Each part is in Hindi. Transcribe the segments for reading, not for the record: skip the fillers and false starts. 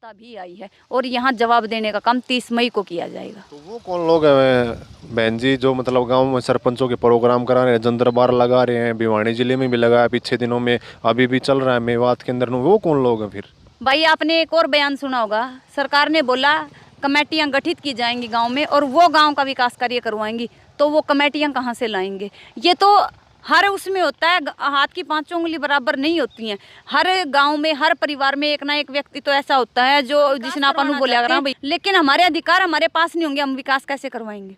जनता भी आई है और यहाँ जवाब देने का काम 30 मई को किया जाएगा। तो वो कौन लोग हैं बहन जी जो मतलब गांव में सरपंचों के प्रोग्राम करा रहे हैं, जन दरबार लगा रहे हैं, भिवानी जिले में भी लगाया पीछे दिनों में, अभी भी चल रहा है मेवात के अंदर, वो कौन लोग हैं फिर? भाई आपने एक और बयान सुना होगा, सरकार ने बोला कमेटियां गठित की जाएंगी गांव में और वो गांव का विकास कार्य करवाएंगी, तो वो कमेटियां कहां से लाएंगे? ये तो हर उसमें होता है, हाथ की पांचों उंगली बराबर नहीं होती हैं। हर गांव में हर परिवार में एक ना एक व्यक्ति तो ऐसा होता है जो जिसने अपन बोला करा भाई, लेकिन हमारे अधिकार हमारे पास नहीं होंगे, हम विकास कैसे करवाएंगे?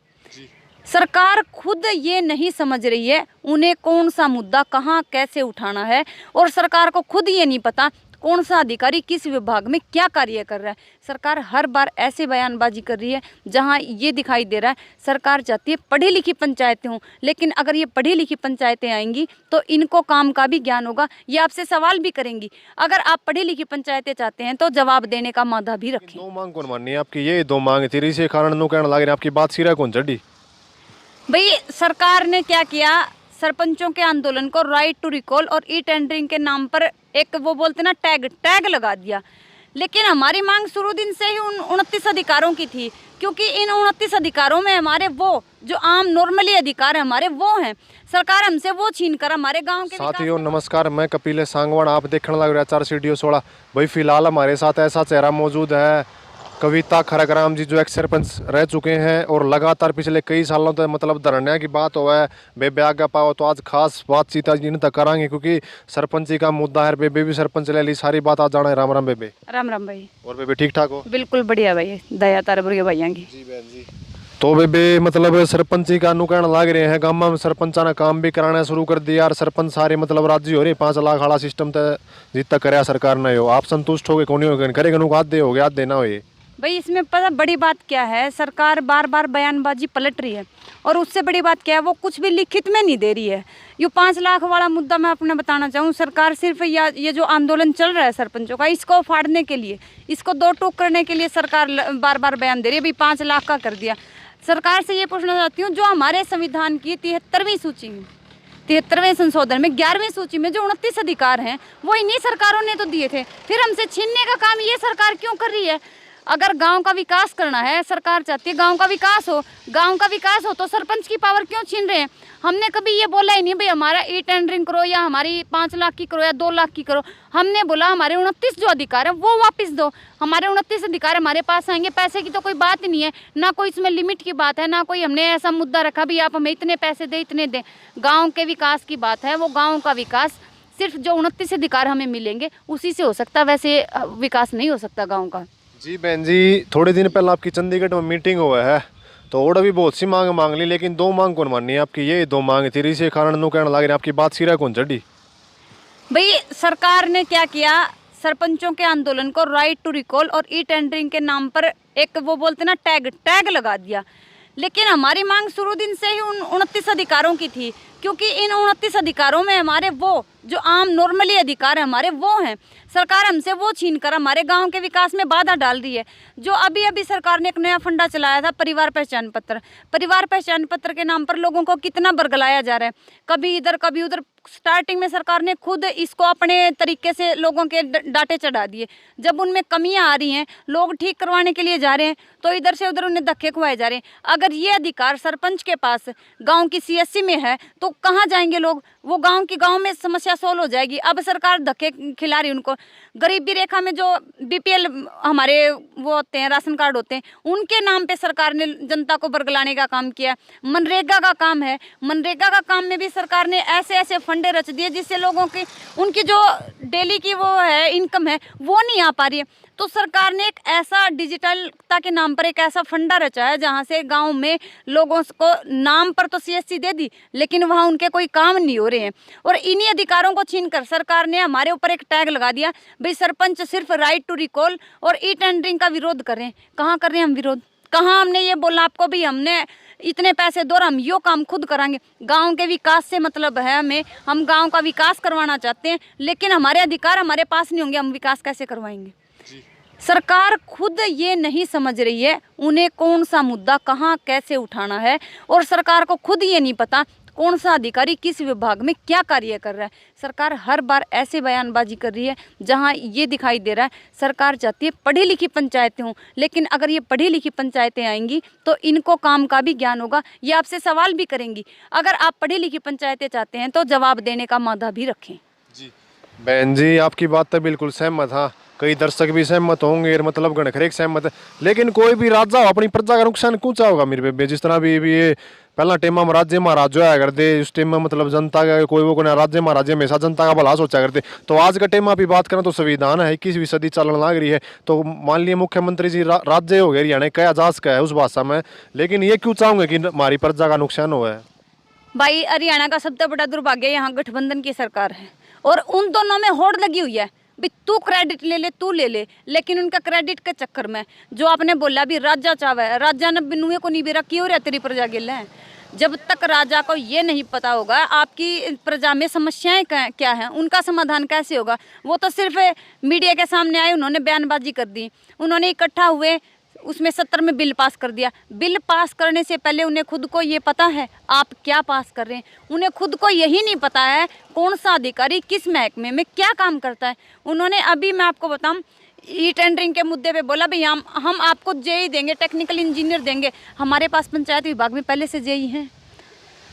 सरकार खुद ये नहीं समझ रही है उन्हें कौन सा मुद्दा कहाँ कैसे उठाना है, और सरकार को खुद ये नहीं पता कौन सा अधिकारी किस विभाग में क्या कार्य कर रहा है। सरकार हर बार ऐसे बयानबाजी कर रही है जहां ये दिखाई दे रहा है सरकार चाहती है पढ़ी लिखी पंचायतें हों, लेकिन अगर ये पढ़ी लिखी पंचायतें आएंगी तो इनको काम का भी ज्ञान होगा, ये आपसे सवाल भी करेंगी। अगर आप पढ़ी लिखी पंचायतें चाहते हैं तो जवाब देने का मादा भी रखें। दो मांग कौन माननी है आपकी? ये दो मांग थी, इसी कारण नु कहने लगे आपकी बात सिरा कौन चढ़ी? भाई सरकार ने क्या किया, सरपंचों के आंदोलन को राइट टू रिकॉल और ई टेंडरिंग के नाम पर एक वो बोलते ना टैग लगा दिया। लेकिन हमारी मांग शुरू दिन से ही उन 29 अधिकारों की थी, क्योंकि इन 29 अधिकारों में हमारे वो जो आम नॉर्मली अधिकार है हमारे वो हैं, सरकार हमसे वो छीन कर हमारे गांव के साथियों नमस्कार, मैं कपिल सांगवान, आप देखने लग रहे हैं 4 सीढ़ियों 16। भाई फिलहाल हमारे साथ ऐसा चेहरा मौजूद है कविता खरग्राम जी, जो एक्स सरपंच रह चुके हैं और लगातार पिछले कई सालों तक मतलब धरने की बात हो है बेबे आगे पाओ, तो आज खास बातचीत आज इन तक कराएंगे क्योंकि सरपंची का मुद्दा है। बेबे भी सरपंच ले ली, सारी बात आज जाना है। राम राम बेबे। राम राम भाई। और बेबे ठीक ठाक हो? बिल्कुल बढ़िया भाई, दया तार भैया की जी बहन जी। तो बेबे मतलब सरपंची का नु कहने लग रहे हैं गाँव में सरपंचा ने काम भी कराना शुरू कर दिया, और सरपंच सारे मतलब राजी हो रहे, 5 लाख वाला सिस्टम तक जितना कराया सरकार ने हो, आप संतुष्ट हो गए? कौन हो करेगा आधे हो गया, आधे ना हो? भाई इसमें पता बड़ी बात क्या है, सरकार बार बार बयानबाजी पलट रही है और उससे बड़ी बात क्या है, वो कुछ भी लिखित में नहीं दे रही है। ये 5 लाख वाला मुद्दा मैं अपने बताना चाहूँ, सरकार सिर्फ ये जो आंदोलन चल रहा है सरपंचों का, इसको फाड़ने के लिए, इसको 2 टूक करने के लिए सरकार बार बार बयान दे रही है। भाई 5 लाख का कर दिया। सरकार से ये पूछना चाहती हूँ, जो हमारे संविधान की 73वीं सूची में 73वें संशोधन में 11वीं सूची में जो 29 अधिकार हैं वो इन्हीं सरकारों ने तो दिए थे, फिर हमसे छीनने का काम ये सरकार क्यों कर रही है? अगर गांव का विकास करना है, सरकार चाहती है गांव का विकास हो तो सरपंच की पावर क्यों छीन रहे हैं? हमने कभी ये बोला ही नहीं भाई हमारा ई टेंडरिंग करो या हमारी 5 लाख की करो या 2 लाख की करो। हमने बोला हमारे 29 जो अधिकार है वो वापस दो, हमारे 29 अधिकार हमारे पास आएंगे। पैसे की तो कोई बात ही नहीं है, ना कोई इसमें लिमिट की बात है, ना कोई हमने ऐसा मुद्दा रखा भी आप हमें इतने पैसे दे इतने दें। गाँव के विकास की बात है, वो गाँव का विकास सिर्फ जो 29 अधिकार हमें मिलेंगे उसी से हो सकता, वैसे विकास नहीं हो सकता गाँव का। जी बहन जी, थोड़े दिन पहले आपकी चंडीगढ़ में मीटिंग हुआ है तो और भी बहुत सी मांग ली, लेकिन 2 मांग कौन माननी है आपकी? ये 2 मांग थी, इसी कारण नु कहने लग रहे हैं आपकी बात सिरा कौन चढ़ी? भाई सरकार ने क्या किया, सरपंचों के आंदोलन को राइट टू रिकॉल और ई टेंडरिंग के नाम पर एक वो बोलते ना टैग लगा दिया। लेकिन हमारी मांग शुरू दिन से ही उन 29 अधिकारों की थी, क्योंकि इन 29 अधिकारों में हमारे वो जो आम नॉर्मली अधिकार है हमारे वो हैं, सरकार हमसे वो छीन कर हमारे गांव के विकास में बाधा डाल रही है। जो अभी सरकार ने एक नया फंडा चलाया था, परिवार पहचान पत्र के नाम पर लोगों को कितना बरगलाया जा रहा है, कभी इधर कभी उधर। स्टार्टिंग में सरकार ने खुद इसको अपने तरीके से लोगों के डाटे चढ़ा दिए। जब उनमें कमियां आ रही हैं, लोग ठीक करवाने के लिए जा रहे हैं तो इधर से उधर उन्हें धक्के खुआए जा रहे हैं। अगर ये अधिकार सरपंच के पास गांव की सीएससी में है तो कहाँ जाएंगे लोग? वो गांव में समस्या सोल्व हो जाएगी। अब सरकार धक्के खिला रही उनको। गरीबी रेखा में जो बीपीएल हमारे वो होते हैं, राशन कार्ड होते हैं, उनके नाम पे सरकार ने जनता को बरगलाने का काम किया। मनरेगा का काम है, मनरेगा का काम में भी सरकार ने ऐसे फंडे रच दिए जिससे लोगों की उनकी जो डेली की वो है इनकम है वो नहीं आ पा रही है। तो सरकार ने एक ऐसा डिजिटलता के नाम पर एक ऐसा फंडा रचा है जहां से गांव में लोगों को नाम पर तो सीएससी दे दी, लेकिन वहां उनके कोई काम नहीं हो रहे हैं। और इन्हीं अधिकारों को छीनकर सरकार ने हमारे ऊपर एक टैग लगा दिया, भाई सरपंच सिर्फ राइट टू रिकॉल और ई टेंडरिंग का विरोध कर रहे हैं। कहाँ कर रहे हैं हम विरोध? कहाँ हमने ये बोला आपको भी हमने इतने पैसे दो और हम यो काम खुद कराएंगे? गांव के विकास से मतलब है हमें, हम गांव का विकास करवाना चाहते हैं, लेकिन हमारे अधिकार हमारे पास नहीं होंगे, हम विकास कैसे करवाएंगे? सरकार खुद ये नहीं समझ रही है उन्हें कौन सा मुद्दा कहाँ कैसे उठाना है, और सरकार को खुद ये नहीं पता कौन सा अधिकारी किस विभाग में क्या कार्य कर रहा है। सरकार हर बार ऐसे बयानबाजी कर रही है जहां ये दिखाई दे रहा है सरकार चाहती है पढ़ी लिखी पंचायतें हों, लेकिन अगर ये पढ़ी लिखी पंचायतें आएंगी तो इनको काम का भी ज्ञान होगा, ये आपसे सवाल भी करेंगी। अगर आप पढ़ी लिखी पंचायतें चाहते हैं तो जवाब देने का मादा भी रखें। जी बहन जी, आपकी बात तो बिल्कुल सहमत। हाँ, कई दर्शक भी सहमत होंगे, मतलब गणखरेक सहमत है। लेकिन कोई भी राजा हो अपनी प्रजा का नुकसान क्यों चाहोगा मेरे बेबे? जिस तरह भी ये पहला टेम में राज्य महाराजा आया करते, उस टेम में मतलब जनता का कोई वो को राज्य महाराजे हमेशा जनता का भला सोचा करते। तो आज का टेम आप बात करें तो संविधान है 21वीं सदी चलन लग रही है। तो मान लिया मुख्यमंत्री जी राज्य हो गए हरियाणा का आजाद का है उस भाषा में, लेकिन ये क्यों चाहोगे कि हमारी प्रजा का नुकसान हुआ है? भाई हरियाणा का सबसे बड़ा दुर्भाग्य यहाँ गठबंधन की सरकार है और उन दोनों में होड़ लगी हुई है भी तू क्रेडिट ले ले तू ले ले, लेकिन उनका क्रेडिट के चक्कर में जो आपने बोला भी राजा चावे है, राजा ने बिनुए को नहीं बेरा की हो रहा तेरी प्रजा गिल है। जब तक राजा को ये नहीं पता होगा आपकी प्रजा में समस्याएं क्या हैं, उनका समाधान कैसे होगा। वो तो सिर्फ मीडिया के सामने आए, उन्होंने बयानबाजी कर दी, उन्होंने इकट्ठा हुए उसमें 70 में बिल पास कर दिया। बिल पास करने से पहले उन्हें खुद को ये पता है आप क्या पास कर रहे हैं, उन्हें खुद को यही नहीं पता है कौन सा अधिकारी किस महकमे में क्या काम करता है। उन्होंने अभी मैं आपको बताऊं ई टेंडरिंग के मुद्दे पे बोला भाई हम आपको जेई देंगे, टेक्निकल इंजीनियर देंगे। हमारे पास पंचायत विभाग में पहले से जेई हैं,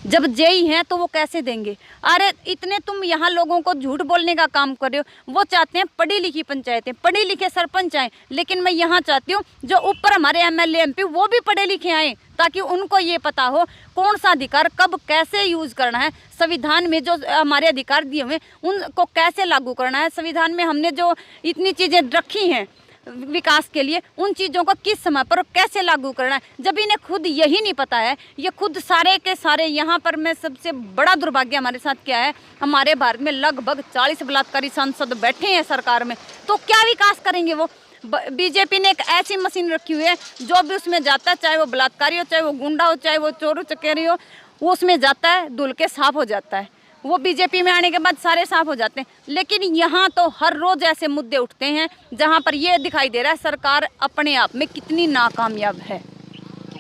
जब जेई हैं तो वो कैसे देंगे? अरे इतने तुम यहाँ लोगों को झूठ बोलने का काम कर रहे हो। वो चाहते हैं पढ़ी लिखी पंचायतें, पढ़े लिखे सरपंच आए, लेकिन मैं यहाँ चाहती हूँ जो ऊपर हमारे एमएलए एमपी वो भी पढ़े लिखे आए, ताकि उनको ये पता हो कौन सा अधिकार कब कैसे यूज करना है। संविधान में जो हमारे अधिकार दिए हुए उनको कैसे लागू करना है। संविधान में हमने जो इतनी चीज़ें रखी हैं विकास के लिए, उन चीज़ों को किस समय पर कैसे लागू करना है, जब इन्हें खुद यही नहीं पता है। ये खुद सारे के सारे यहाँ पर मैं सबसे बड़ा दुर्भाग्य हमारे साथ क्या है, हमारे भारत में लगभग 40 बलात्कारी सांसद बैठे हैं सरकार में, तो क्या विकास करेंगे वो? बीजेपी ने एक ऐसी मशीन रखी हुई है जो भी उसमें जाता है, चाहे वो बलात्कारी हो, चाहे वो गुंडा हो, चाहे वो चोर चकेरी हो, वो उसमें जाता है धुल के साफ हो जाता है। वो बीजेपी में आने के बाद सारे साफ हो जाते हैं। लेकिन यहाँ तो हर रोज ऐसे मुद्दे उठते हैं जहाँ पर ये दिखाई दे रहा है सरकार अपने आप में कितनी नाकामयाब है।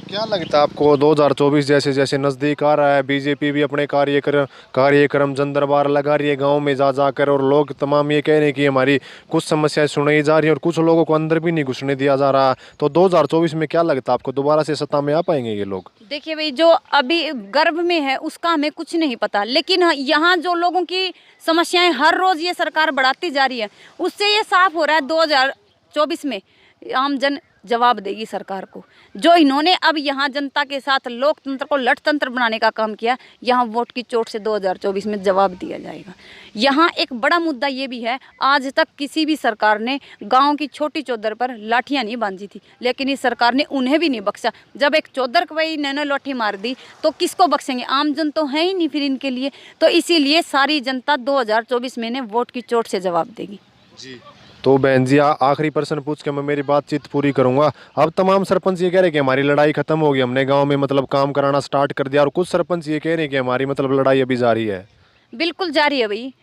क्या लगता है आपको 2024 जैसे जैसे नज़दीक आ रहा है, बीजेपी भी अपने कार्यक्रम जन दरबार लगा रही है गांव में जा जाकर, और लोग तमाम ये कह रहे हैं कि हमारी कुछ समस्याएं सुनाई जा रही हैं और कुछ लोगों को अंदर भी नहीं घुसने दिया जा रहा। तो 2024 में क्या लगता है आपको, दोबारा से सत्ता में आ पाएंगे ये लोग? देखिए भाई, जो अभी गर्भ में है उसका हमें कुछ नहीं पता, लेकिन यहाँ जो लोगों की समस्याएं हर रोज़ ये सरकार बढ़ाती जा रही है, उससे ये साफ हो रहा है 2024 में आम जन जवाब देगी सरकार को। जो इन्होंने अब यहाँ जनता के साथ लोकतंत्र को लठतंत्र बनाने का काम किया, यहाँ वोट की चोट से 2024 में जवाब दिया जाएगा। यहाँ एक बड़ा मुद्दा ये भी है, आज तक किसी भी सरकार ने गांव की छोटी चौधर पर लाठियाँ नहीं बांधी थी, लेकिन इस सरकार ने उन्हें भी नहीं बख्शा। जब एक चौधर को भाई नैनो लाठी मार दी तो किसको बख्शेंगे? आम जन तो है ही नहीं फिर इनके लिए। तो इसीलिए सारी जनता 2024 में ने वोट की चोट से जवाब देगी। जी तो बहन जी, आखिरी प्रश्न पूछ के मैं मेरी बातचीत पूरी करूंगा। अब तमाम सरपंच ये कह रहे हैं कि हमारी लड़ाई खत्म हो गई, हमने गांव में मतलब काम कराना स्टार्ट कर दिया, और कुछ सरपंच ये कह रहे हैं कि हमारी मतलब लड़ाई अभी जारी है। बिल्कुल जारी है भाई।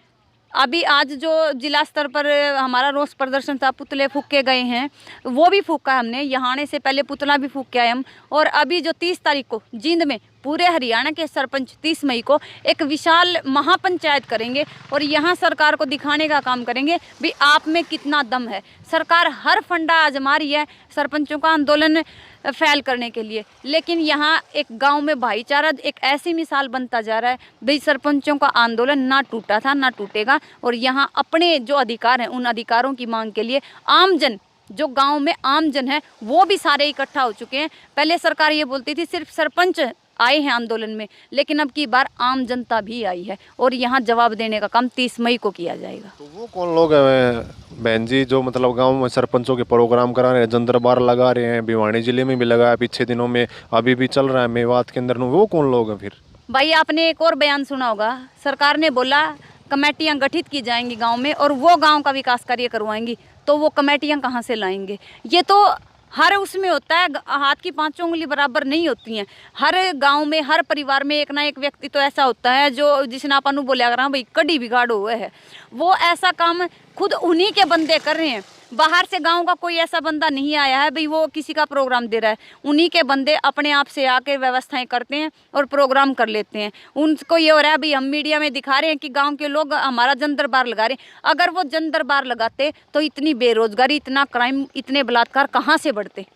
अभी आज जो जिला स्तर पर हमारा रोष प्रदर्शन था, पुतले फूके गए हैं, वो भी फूका है हमने। यहाँ आने से पहले पुतला भी फूक के आए हम। और अभी जो 30 तारीख को जींद में पूरे हरियाणा के सरपंच 30 मई को एक विशाल महापंचायत करेंगे और यहाँ सरकार को दिखाने का काम करेंगे भी आप में कितना दम है। सरकार हर फंडा आजमा रही है सरपंचों का आंदोलन फैल करने के लिए, लेकिन यहाँ एक गांव में भाईचारा एक ऐसी मिसाल बनता जा रहा है भाई सरपंचों का आंदोलन ना टूटा था ना टूटेगा। और यहाँ अपने जो अधिकार हैं उन अधिकारों की मांग के लिए आमजन, जो गांव में आमजन है वो भी सारे इकट्ठा हो चुके हैं। पहले सरकार ये बोलती थी सिर्फ सरपंच आए हैं आंदोलन में, लेकिन अब की बार आम जनता भी आई है और यहाँ जवाब देने का काम 30 मई को किया जाएगा। तो वो कौन लोग हैं बहन जी जो मतलब गांव में सरपंचों के प्रोग्राम करा रहे हैं, जन दरबार लगा रहे हैं, भिवानी जिले में भी लगाया पीछे दिनों में, अभी भी चल रहा है मेवात के अंदर, वो कौन लोग हैं फिर? भाई आपने एक और बयान सुना होगा, सरकार ने बोला कमेटियाँ गठित की जाएंगी गाँव में और वो गाँव का विकास कार्य करवाएंगी। तो वो कमेटियाँ कहाँ से लाएंगे? ये तो हर उसमें होता है, हाथ की 5 उंगली बराबर नहीं होती हैं। हर गांव में हर परिवार में एक ना एक व्यक्ति तो ऐसा होता है जो जिसने अपन बोलिया कर भाई कड़ी बिगाड़ हुआ है, वो ऐसा काम खुद उन्हीं के बंदे कर रहे हैं। बाहर से गांव का कोई ऐसा बंदा नहीं आया है भाई वो किसी का प्रोग्राम दे रहा है। उन्हीं के बंदे अपने आप से आके व्यवस्थाएं करते हैं और प्रोग्राम कर लेते हैं। उनको ये हो रहा है भाई हम मीडिया में दिखा रहे हैं कि गांव के लोग हमारा जन दरबार लगा रहे हैं। अगर वो जन दरबार लगाते तो इतनी बेरोजगारी, इतना क्राइम, इतने बलात्कार कहाँ से बढ़ते।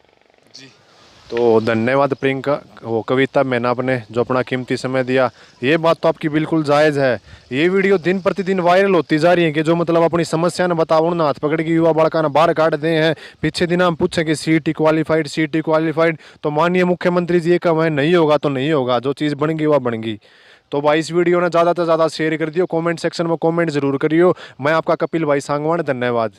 तो धन्यवाद प्रियंका, वो कविता, मैंने आपने जो अपना कीमती समय दिया। ये बात तो आपकी बिल्कुल जायज़ है। ये वीडियो दिन प्रतिदिन वायरल होती जा रही है कि जो मतलब अपनी समस्या न बताओ ना हाथ पकड़ के युवा बड़का न बाहर काट दे हैं। पीछे दिन हम पूछे कि सीटी क्वालिफाइड, तो माननीय मुख्यमंत्री जी ये कम है, नहीं होगा तो नहीं होगा, जो चीज़ बन गई वह बन गई। तो भाई इस वीडियो ने ज़्यादा से ज़्यादा शेयर कर दियो, कमेंट सेक्शन में कमेंट जरूर करियो। मैं आपका कपिल भाई सांगवान, धन्यवाद।